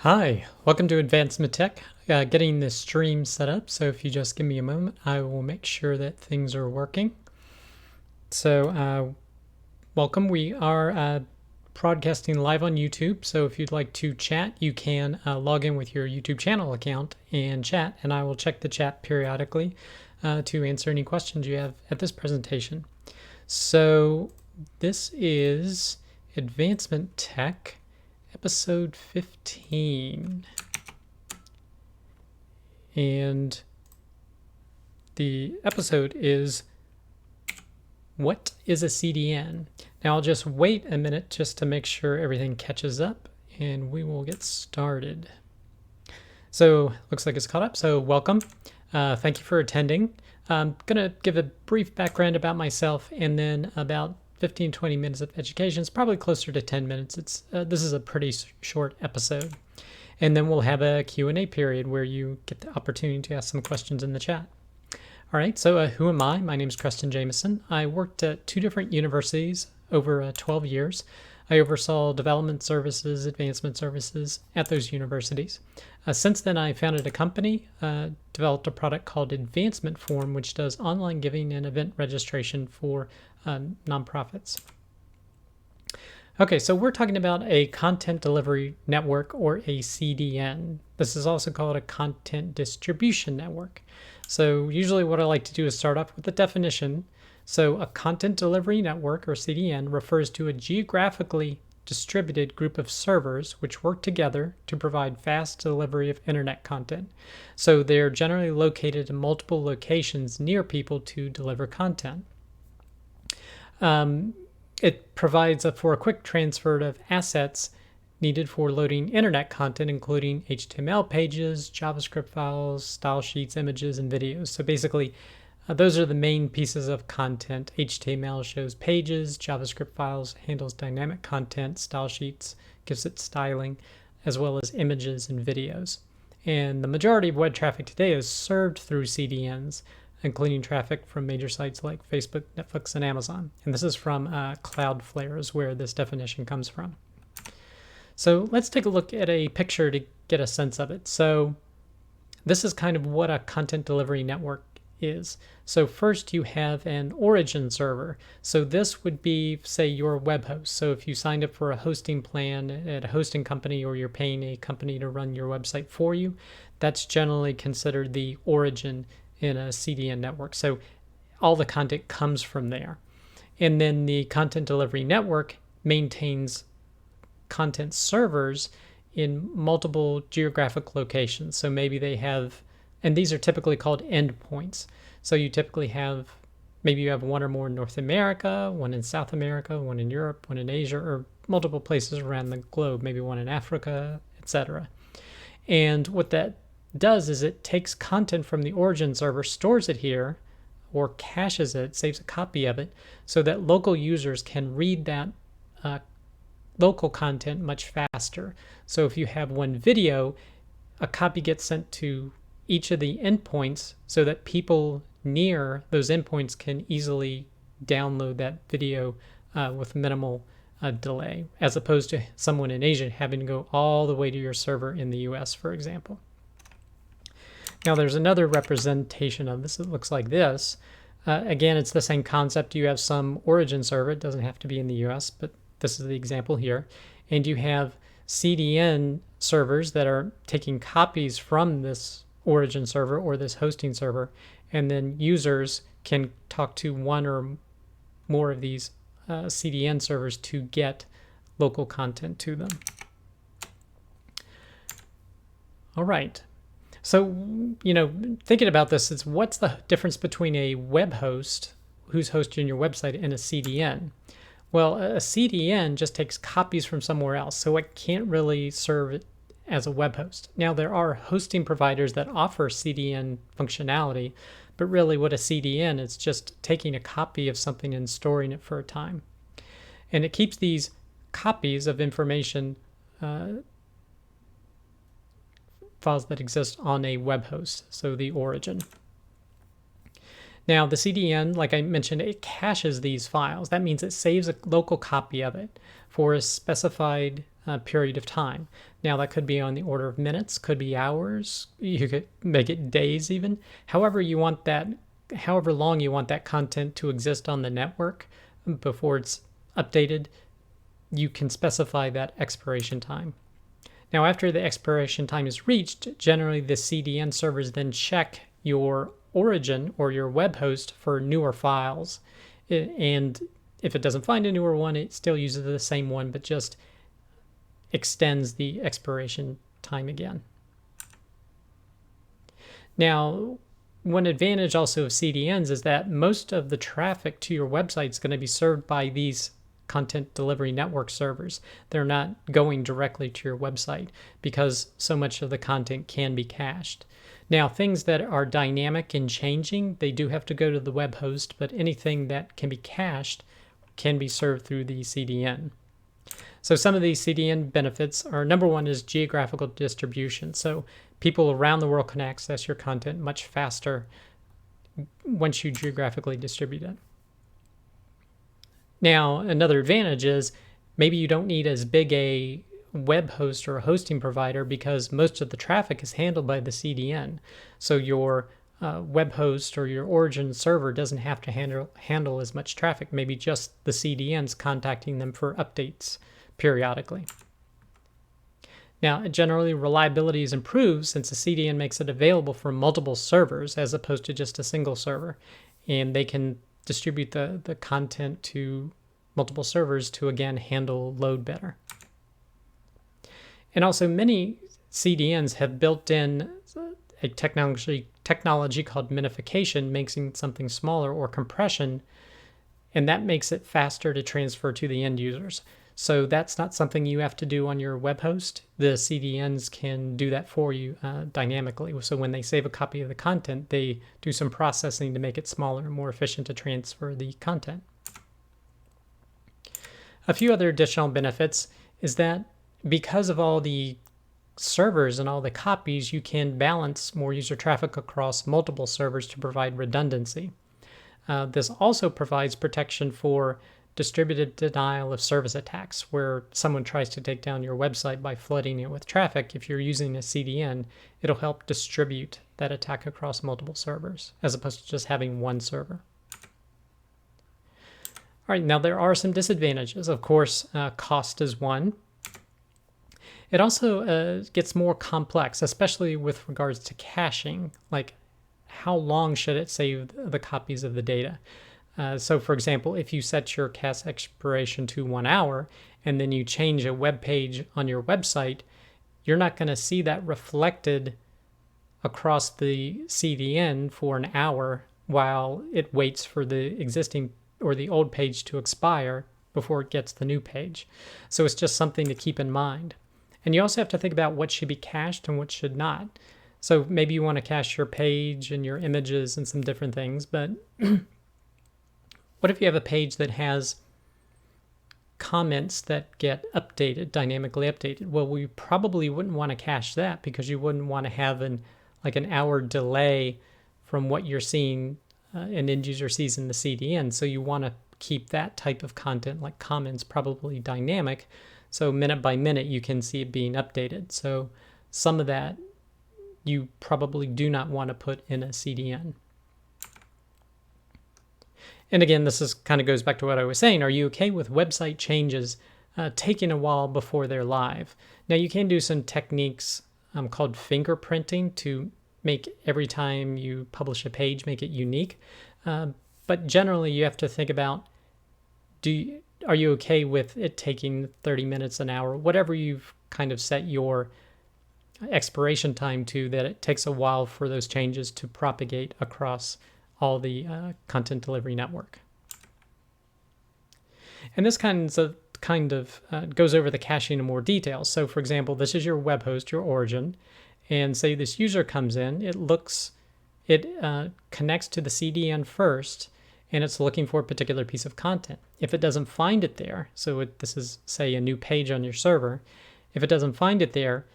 Hi, welcome to Advancement Tech. Getting this stream set up, so if you just give me a moment, I will make sure that things are working. So, welcome. We are broadcasting live on YouTube, so if you'd like to chat, you can log in with your YouTube channel account and chat, and I will check the chat periodically to answer any questions you have at this presentation. So, this is Advancement Tech. Episode 15, and the episode is what is a CDN? Now I'll just wait a minute just to make sure everything catches up and we will get started. So looks like it's caught up, so welcome. Thank you for attending. I'm gonna give a brief background about myself and then about 15-20 minutes of education. It's probably closer to 10 minutes. This is a pretty short episode. And then we'll have a Q&A period where you get the opportunity to ask some questions in the chat. All right, so who am I? My name is Preston Jameson. I worked at two different universities over 12 years. I oversaw development services, advancement services at those universities. Since then, I founded a company, developed a product called Advancement Form, which does online giving and event registration for nonprofits. Okay, so we're talking about a content delivery network, or a CDN. This is also called a content distribution network. So usually what I like to do is start off with the definition. So a content delivery network, or CDN, refers to a geographically distributed group of servers which work together to provide fast delivery of internet content. So they're generally located in multiple locations near people to deliver content. It provides for a quick transfer of assets needed for loading internet content, including HTML pages, JavaScript files, style sheets, images, and videos. So basically, those are the main pieces of content. HTML shows pages, JavaScript files handles dynamic content, style sheets gives it styling, as well as images and videos. And the majority of web traffic today is served through CDNs, including traffic from major sites like Facebook, Netflix, and Amazon. And this is from Cloudflare, is where this definition comes from. So let's take a look at a picture to get a sense of it. So this is kind of what a content delivery network is. So first you have an origin server. So this would be, say, your web host. So if you signed up for a hosting plan at a hosting company, or you're paying a company to run your website for you, that's generally considered the origin in a CDN network. So all the content comes from there. And then the content delivery network maintains content servers in multiple geographic locations. So maybe they have, and these are typically called endpoints. So you typically have, maybe you have one or more in North America, one in South America, one in Europe, one in Asia, or multiple places around the globe, maybe one in Africa, etc. And what that does is it takes content from the origin server, stores it here, or caches it, saves a copy of it, so that local users can read that local content much faster. So if you have one video, a copy gets sent to each of the endpoints so that people near those endpoints can easily download that video with minimal delay, as opposed to someone in Asia having to go all the way to your server in the US, for example. Now there's another representation of this. It looks like this. Again, it's the same concept. You have some origin server. It doesn't have to be in the US, but this is the example here. And you have CDN servers that are taking copies from this origin server or this hosting server, and then users can talk to one or more of these CDN servers to get local content to them. All right. So, thinking about this, is what's the difference between a web host who's hosting your website and a CDN? Well, a CDN just takes copies from somewhere else, so it can't really serve it as a web host. Now, there are hosting providers that offer CDN functionality, but really what a CDN is just taking a copy of something and storing it for a time. And it keeps these copies of information files that exist on a web host, so the origin. Now the CDN, like I mentioned, it caches these files. That means it saves a local copy of it for a specified period of time. Now that could be on the order of minutes, could be hours, you could make it days even. However long you want that content to exist on the network before it's updated, you can specify that expiration time. Now after the expiration time is reached, generally the CDN servers then check your origin or your web host for newer files. And if it doesn't find a newer one, it still uses the same one, but just extends the expiration time again. Now, one advantage also of CDNs is that most of the traffic to your website is going to be served by these content delivery network servers. They're not going directly to your website because so much of the content can be cached. Now, things that are dynamic and changing, they do have to go to the web host, but anything that can be cached can be served through the CDN. So some of these CDN benefits are, number one is geographical distribution. So people around the world can access your content much faster once you geographically distribute it. Now, another advantage is maybe you don't need as big a web host or a hosting provider because most of the traffic is handled by the CDN. So your web host or your origin server doesn't have to handle as much traffic, maybe just the CDNs contacting them for updates periodically. Now, generally reliability is improved since the CDN makes it available for multiple servers as opposed to just a single server, and they can distribute the content to multiple servers to again handle load better. And also many CDNs have built in a technology called minification, making something smaller, or compression, and that makes it faster to transfer to the end users. So that's not something you have to do on your web host. The CDNs can do that for you dynamically. So when they save a copy of the content, they do some processing to make it smaller and more efficient to transfer the content. A few other additional benefits is that because of all the servers and all the copies, you can balance more user traffic across multiple servers to provide redundancy. This also provides protection for distributed denial of service attacks, where someone tries to take down your website by flooding it with traffic. If you're using a CDN, it'll help distribute that attack across multiple servers, as opposed to just having one server. All right, now there are some disadvantages. Of course, cost is one. It also gets more complex, especially with regards to caching, like how long should it save the copies of the data? So for example, if you set your cache expiration to 1 hour and then you change a web page on your website, you're not going to see that reflected across the CDN for an hour while it waits for the existing or the old page to expire before it gets the new page. So it's just something to keep in mind. And you also have to think about what should be cached and what should not. So maybe you want to cache your page and your images and some different things, but what if you have a page that has comments that get updated, dynamically updated? Well, we probably wouldn't want to cache that because you wouldn't want to have an hour delay from what you're seeing an end user sees in the CDN. So you want to keep that type of content, like comments, probably dynamic. So minute by minute, you can see it being updated. So some of that you probably do not want to put in a CDN. And again, this is kind of goes back to what I was saying. Are you okay with website changes taking a while before they're live? Now you can do some techniques called fingerprinting to make every time you publish a page, make it unique. But generally you have to think about, are you okay with it taking 30 minutes, an hour, whatever you've kind of set your expiration time to, that it takes a while for those changes to propagate across all the content delivery network. And this kind of goes over the caching in more detail. So for example, this is your web host, your origin, and say this user comes in, it connects to the CDN first, and it's looking for a particular piece of content. If it doesn't find it there, so this is say a new page on your server, if it doesn't find it there,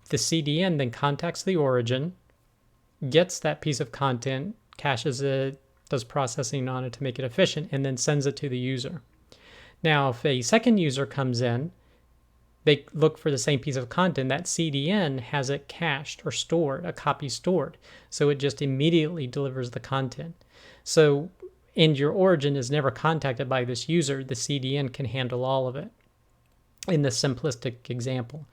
the CDN then contacts the origin, gets that piece of content, caches it, does processing on it to make it efficient, and then sends it to the user. Now, if a second user comes in, they look for the same piece of content, that CDN has it cached or stored, a copy stored. So it just immediately delivers the content. So, and your origin is never contacted by this user, the CDN can handle all of it in this simplistic example.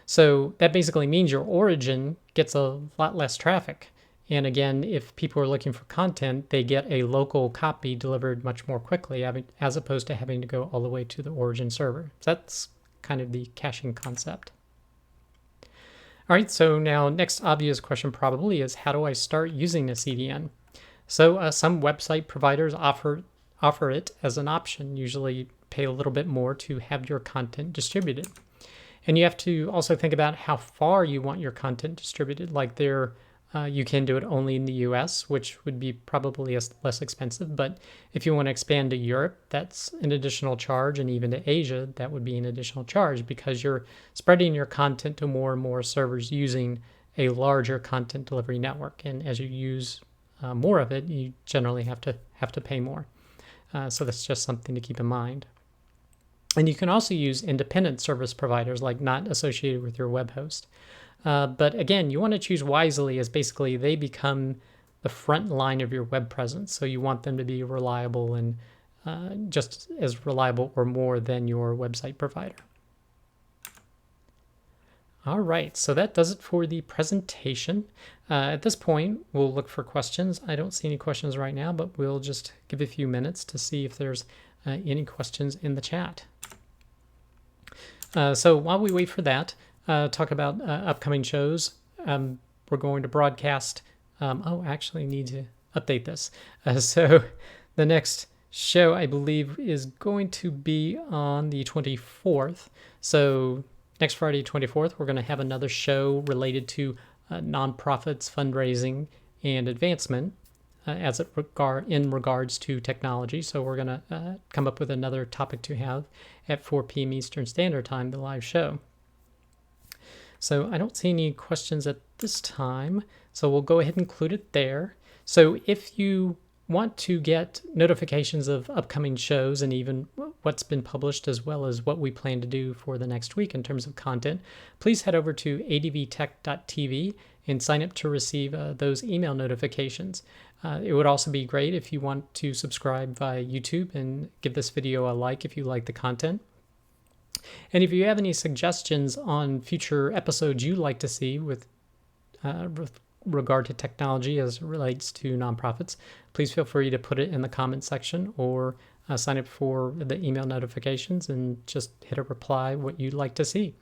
So that basically means your origin gets a lot less traffic. And again, if people are looking for content, they get a local copy delivered much more quickly, as opposed to having to go all the way to the origin server. So that's kind of the caching concept. All right, so now next obvious question probably is, how do I start using a CDN? So some website providers offer it as an option, usually pay a little bit more to have your content distributed. And you have to also think about how far you want your content distributed. Like you can do it only in the US, which would be probably less expensive. But if you want to expand to Europe, that's an additional charge. And even to Asia, that would be an additional charge, because you're spreading your content to more and more servers using a larger content delivery network. And as you use more of it, you generally have to pay more. So that's just something to keep in mind. And you can also use independent service providers, like not associated with your web host. But again, you want to choose wisely, as basically they become the front line of your web presence. So you want them to be reliable, and just as reliable or more than your website provider. All right, so that does it for the presentation. At this point, we'll look for questions. I don't see any questions right now, but we'll just give a few minutes to see if there's any questions in the chat. So while we wait for that, talk about upcoming shows. We're going to broadcast. Actually need to update this. So the next show, I believe, is going to be on the 24th. So next Friday, 24th, we're going to have another show related to nonprofits, fundraising, and advancement in regards to technology. So we're going to come up with another topic to have at 4 p.m. Eastern Standard Time, the live show. So I don't see any questions at this time, so we'll go ahead and include it there. So if you want to get notifications of upcoming shows and even what's been published, as well as what we plan to do for the next week in terms of content, please head over to advtech.tv and sign up to receive those email notifications. It would also be great if you want to subscribe via YouTube and give this video a like if you like the content. And if you have any suggestions on future episodes you'd like to see with regard to technology as it relates to nonprofits, please feel free to put it in the comment section, or sign up for the email notifications and just hit a reply what you'd like to see.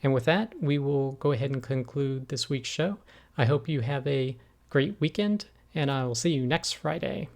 And with that, we will go ahead and conclude this week's show. I hope you have a great weekend, and I will see you next Friday.